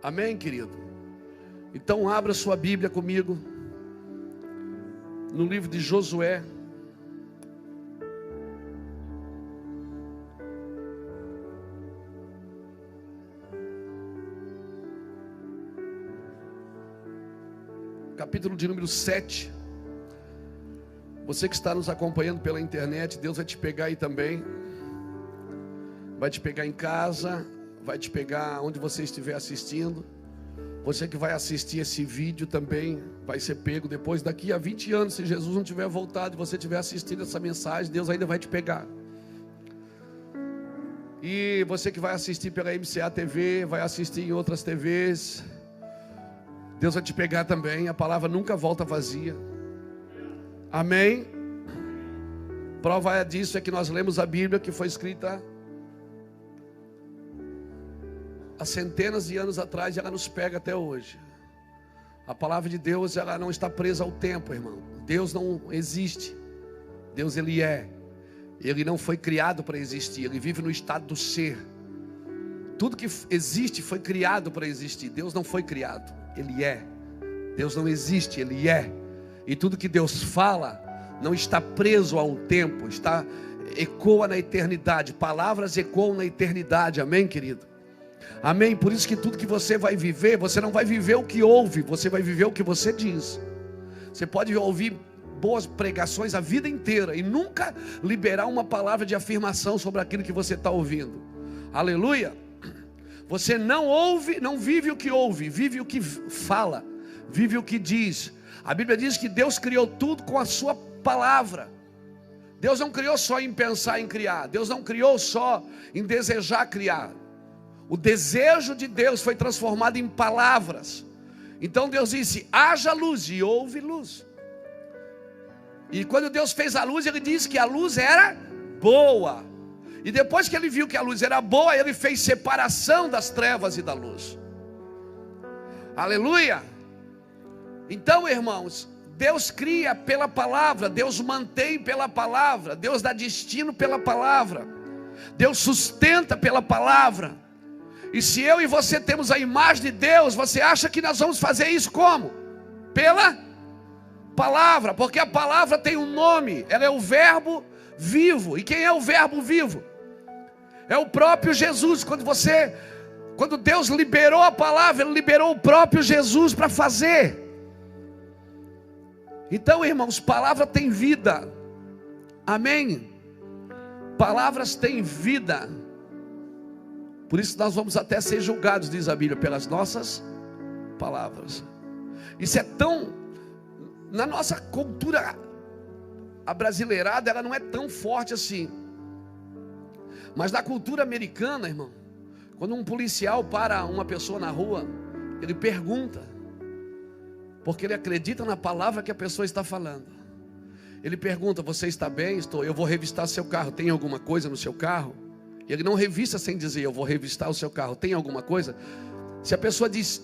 Amém, querido? Então abra sua Bíblia comigo no livro de Josué. Capítulo de número 7. Você que está nos acompanhando pela internet, Deus vai te pegar aí também. Vai te pegar em casa, vai te pegar onde você estiver assistindo. Você que vai assistir esse vídeo também vai ser pego depois, daqui a 20 anos, se Jesus não tiver voltado e você estiver assistindo essa mensagem, Deus ainda vai te pegar. E você que vai assistir pela MCA TV, vai assistir em outras TVs, Deus vai te pegar também. A palavra nunca volta vazia. Amém? Prova disso é que nós lemos a Bíblia, que foi escrita há centenas de anos atrás, e ela nos pega até hoje. A palavra de Deus, ela não está presa ao tempo, irmão. Deus não existe. Deus, Ele é. Ele não foi criado para existir. Ele vive no estado do ser. Tudo que existe foi criado para existir. Deus não foi criado, Ele é. Deus não existe, Ele é. E tudo que Deus fala não está preso a um tempo, ecoa na eternidade. Palavras ecoam na eternidade. Amém, querido? Amém? Por isso que tudo que você vai viver, você não vai viver o que ouve, você vai viver o que você diz. Você pode ouvir boas pregações a vida inteira e nunca liberar uma palavra de afirmação sobre aquilo que você está ouvindo. Aleluia! Você não ouve, não vive o que ouve, vive o que fala, vive o que diz. A Bíblia diz que Deus criou tudo com a sua palavra. Deus não criou só em pensar em criar. Deus não criou só em desejar criar. O desejo de Deus foi transformado em palavras. Então Deus disse: haja luz, e houve luz. E quando Deus fez a luz, Ele disse que a luz era boa. E depois que Ele viu que a luz era boa, Ele fez separação das trevas e da luz. Aleluia! Então, irmãos, Deus cria pela palavra, Deus mantém pela palavra, Deus dá destino pela palavra, Deus sustenta pela palavra. E se eu e você temos a imagem de Deus, você acha que nós vamos fazer isso como? Pela palavra, porque a palavra tem um nome, ela é o verbo vivo. E quem é o verbo vivo? É o próprio Jesus. Quando Deus liberou a palavra, Ele liberou o próprio Jesus para fazer. Então, irmãos, palavra tem vida. Amém? Palavras têm vida. Por isso nós vamos até ser julgados, diz a Bíblia, pelas nossas palavras. Isso é tão... Na nossa cultura abrasileirada, ela não é tão forte assim. Mas na cultura americana, irmão, quando um policial para uma pessoa na rua, ele pergunta, porque ele acredita na palavra que a pessoa está falando. Ele pergunta: você está bem? Estou. Eu vou revistar seu carro. Tem alguma coisa no seu carro? Ele não revista sem dizer: eu vou revistar o seu carro. Tem alguma coisa? Se a pessoa diz: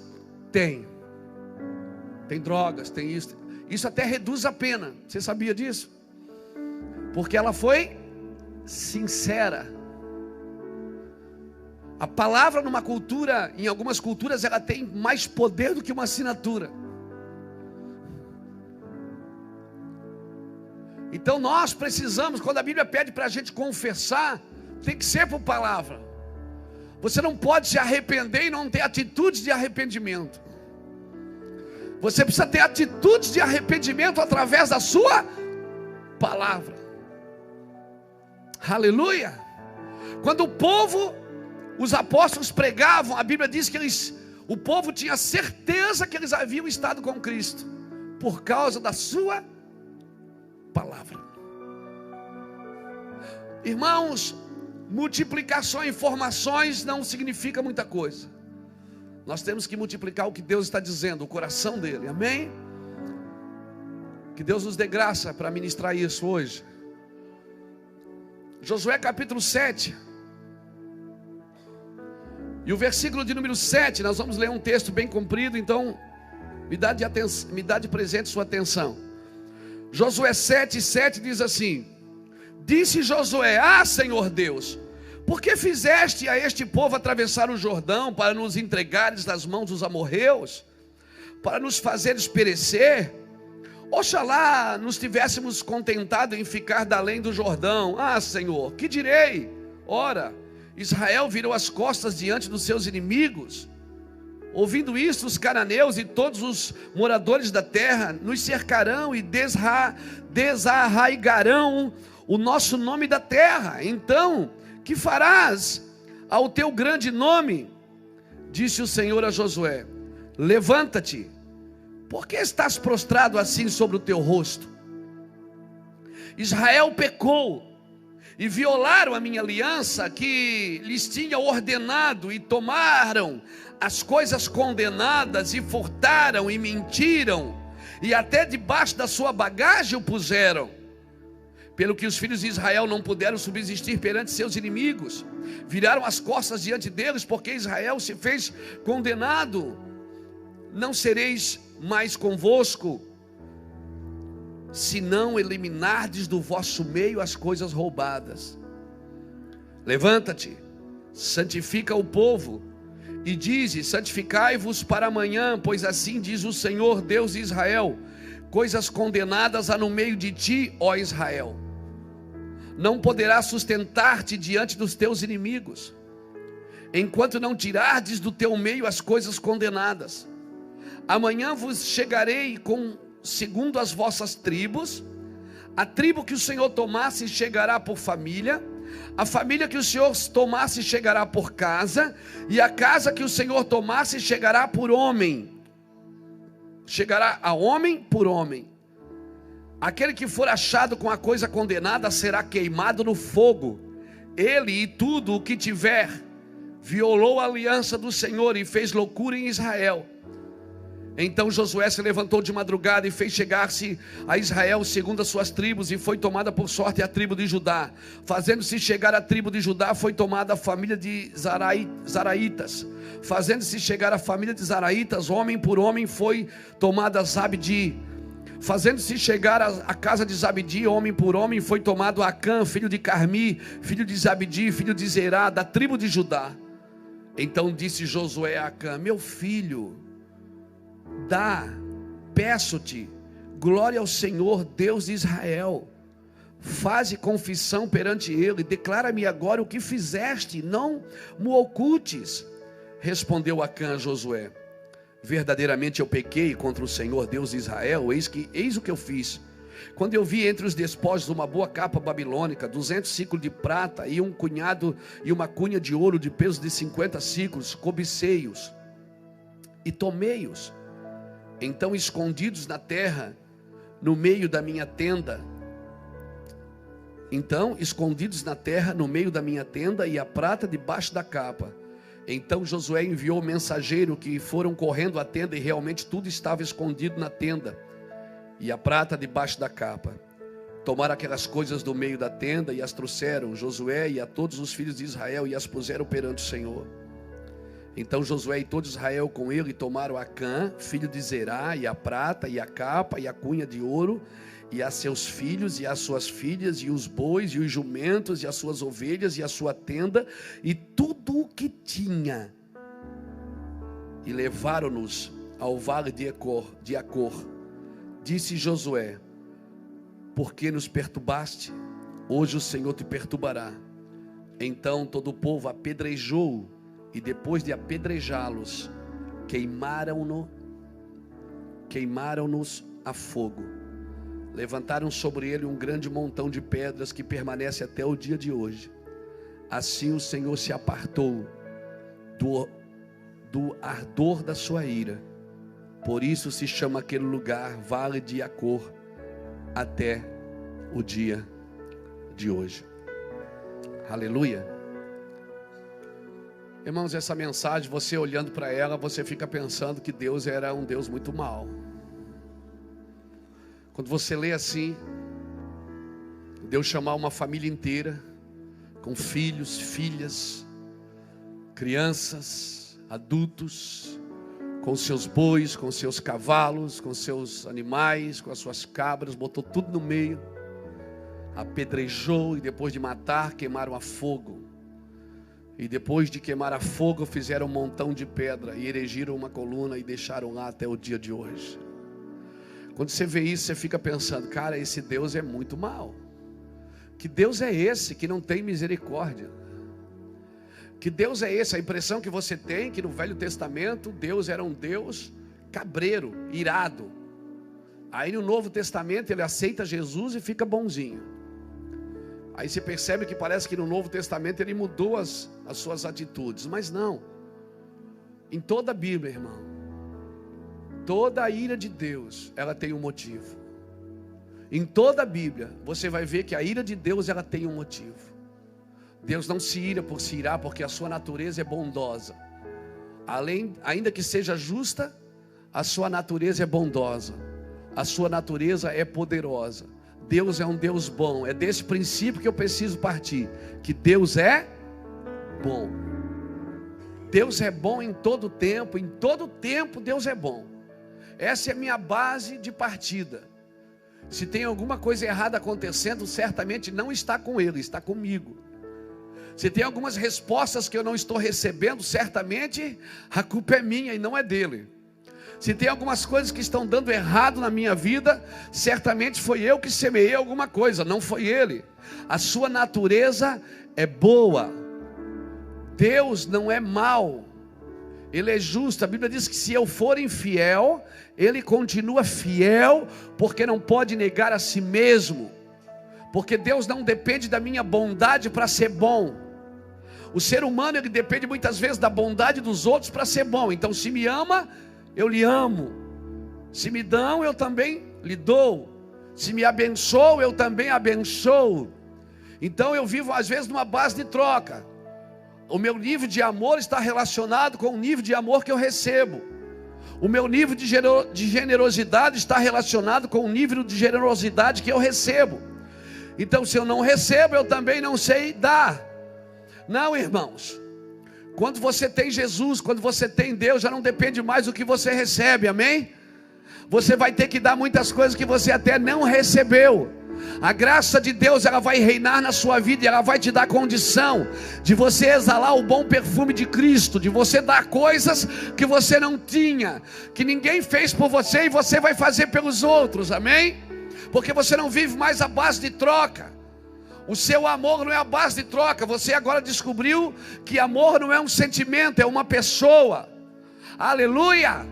tem drogas, tem isso. Isso até reduz a pena. Você sabia disso? Porque ela foi sincera. A palavra numa cultura, em algumas culturas, ela tem mais poder do que uma assinatura. Então nós precisamos, quando a Bíblia pede para a gente confessar, tem que ser por palavra. Você não pode se arrepender e não ter atitudes de arrependimento. Você precisa ter atitudes de arrependimento através da sua palavra. Aleluia! Quando os apóstolos pregavam, a Bíblia diz que o povo tinha certeza que eles haviam estado com Cristo, por causa da sua palavra. Irmãos, multiplicação, informações não significa muita coisa. Nós temos que multiplicar o que Deus está dizendo, o coração dele, amém? Que Deus nos dê graça para ministrar isso hoje. Josué capítulo 7, e o versículo de número 7, nós vamos ler um texto bem comprido, então me dá de presente sua atenção. Josué 7:7 diz assim: disse Josué: ah, Senhor Deus, Por que fizeste a este povo atravessar o Jordão para nos entregares nas mãos dos amorreus, para nos fazeres perecer? Oxalá nos tivéssemos contentado em ficar da além do Jordão. Ah, Senhor, que direi? Ora, Israel virou as costas diante dos seus inimigos. Ouvindo isto, os cananeus e todos os moradores da terra nos cercarão e desarraigarão o nosso nome da terra. Então, que farás ao teu grande nome? Disse o Senhor a Josué: levanta-te. Por que estás prostrado assim sobre o teu rosto? Israel pecou e violaram a minha aliança que lhes tinha ordenado, e tomaram as coisas condenadas, e furtaram e mentiram, e até debaixo da sua bagagem o puseram. Pelo que os filhos de Israel não puderam subsistir perante seus inimigos, viraram as costas diante deles, porque Israel se fez condenado. Não sereis mais convosco, se não eliminardes do vosso meio as coisas roubadas. Levanta-te, santifica o povo, e dize: santificai-vos para amanhã, pois assim diz o Senhor Deus de Israel: coisas condenadas há no meio de ti, ó Israel. Não poderás sustentar-te diante dos teus inimigos, enquanto não tirardes do teu meio as coisas condenadas. Amanhã vos chegarei segundo as vossas tribos. A tribo que o Senhor tomasse chegará por família, a família que o Senhor tomasse chegará por casa, e a casa que o Senhor tomasse chegará por homem. Chegará a homem por homem. Aquele que for achado com a coisa condenada será queimado no fogo. Ele e tudo o que tiver violou a aliança do Senhor e fez loucura em Israel. Então Josué se levantou de madrugada e fez chegar-se a Israel segundo as suas tribos, e foi tomada por sorte a tribo de Judá. Fazendo-se chegar a tribo de Judá, foi tomada a família de Zaraitas. Fazendo-se chegar a família de Zaraitas, homem por homem, foi tomada Zabdi. Fazendo-se chegar a casa de Zabdi, homem por homem, foi tomado Acã, filho de Carmi, filho de Zabdi, filho de Zerá, da tribo de Judá. Então disse Josué a Acã: meu filho, peço-te, glória ao Senhor Deus de Israel. Faze confissão perante ele, declara-me agora o que fizeste, não me ocultes. Respondeu Acã a Josué: verdadeiramente eu pequei contra o Senhor Deus de Israel. Eis o que eu fiz. Quando eu vi entre os despojos uma boa capa babilônica, 200 ciclos de prata e um cunhado e uma cunha de ouro de peso de 50 ciclos, cobicei-os e tomei-os. Então, escondidos na terra, no meio da minha tenda, e a prata debaixo da capa. Então Josué enviou o mensageiro, que foram correndo à tenda, e realmente tudo estava escondido na tenda, e a prata debaixo da capa. Tomaram aquelas coisas do meio da tenda e as trouxeram Josué e a todos os filhos de Israel, e as puseram perante o Senhor. Então Josué e todo Israel com ele tomaram Acã, filho de Zerá, e a prata, e a capa, e a cunha de ouro, e a seus filhos, e as suas filhas, e os bois, e os jumentos, e as suas ovelhas, e a sua tenda, e tudo o que tinha, e levaram-nos ao vale de Acor. Disse Josué: por que nos perturbaste? Hoje o Senhor te perturbará. Então todo o povo apedrejou, e depois de apedrejá-los, queimaram-nos a fogo. Levantaram sobre ele um grande montão de pedras, que permanece até o dia de hoje. Assim o Senhor se apartou do ardor da sua ira. Por isso se chama aquele lugar Vale de Acor até o dia de hoje. Aleluia. Irmãos, essa mensagem, você olhando para ela, você fica pensando que Deus era um Deus muito mau. Quando você lê assim, Deus chamar uma família inteira, com filhos, filhas, crianças, adultos, com seus bois, com seus cavalos, com seus animais, com as suas cabras, botou tudo no meio, apedrejou, e depois de matar, queimaram a fogo. E depois de queimar a fogo, fizeram um montão de pedra e erigiram uma coluna e deixaram lá até o dia de hoje. Quando você vê isso, você fica pensando, cara, esse Deus é muito mau. Que Deus é esse que não tem misericórdia? Que Deus é esse? A impressão que você tem que no Velho Testamento Deus era um Deus cabreiro, irado. Aí no Novo Testamento ele aceita Jesus e fica bonzinho. Aí você percebe que parece que no Novo Testamento ele mudou as suas atitudes. Mas não. Em toda a Bíblia, irmão, toda a ira de Deus, ela tem um motivo. Em toda a Bíblia, você vai ver que a ira de Deus, ela tem um motivo. Deus não se ira por se irar, porque a sua natureza é bondosa. Ainda que seja justa, a sua natureza é bondosa. A sua natureza é poderosa. Deus é um Deus bom. É desse princípio que eu preciso partir, que Deus é bom. Deus é bom em todo tempo Deus é bom. Essa é a minha base de partida. Se tem alguma coisa errada acontecendo, certamente não está com Ele, está comigo. Se tem algumas respostas que eu não estou recebendo, certamente a culpa é minha e não é dele. Se tem algumas coisas que estão dando errado na minha vida, certamente foi eu que semeei alguma coisa, não foi ele. A sua natureza é boa. Deus não é mau. Ele é justo. A Bíblia diz que se eu for infiel, Ele continua fiel, porque não pode negar a si mesmo. Porque Deus não depende da minha bondade para ser bom. O ser humano, ele depende muitas vezes da bondade dos outros para ser bom. Então se me ama, eu lhe amo. Se me dão, eu também lhe dou. Se me abençoo, eu também abençoo. Então eu vivo às vezes numa base de troca. O meu nível de amor está relacionado com o nível de amor que eu recebo. O meu nível de generosidade está relacionado com o nível de generosidade que eu recebo. Então se eu não recebo, eu também não sei dar. Não, irmãos, quando você tem Jesus, quando você tem Deus, já não depende mais do que você recebe, amém? Você vai ter que dar muitas coisas que você até não recebeu. A graça de Deus, ela vai reinar na sua vida e ela vai te dar condição de você exalar o bom perfume de Cristo, de você dar coisas que você não tinha, que ninguém fez por você e você vai fazer pelos outros, amém? Porque você não vive mais à base de troca. O seu amor não é a base de troca. Você agora descobriu que amor não é um sentimento, é uma pessoa. Aleluia!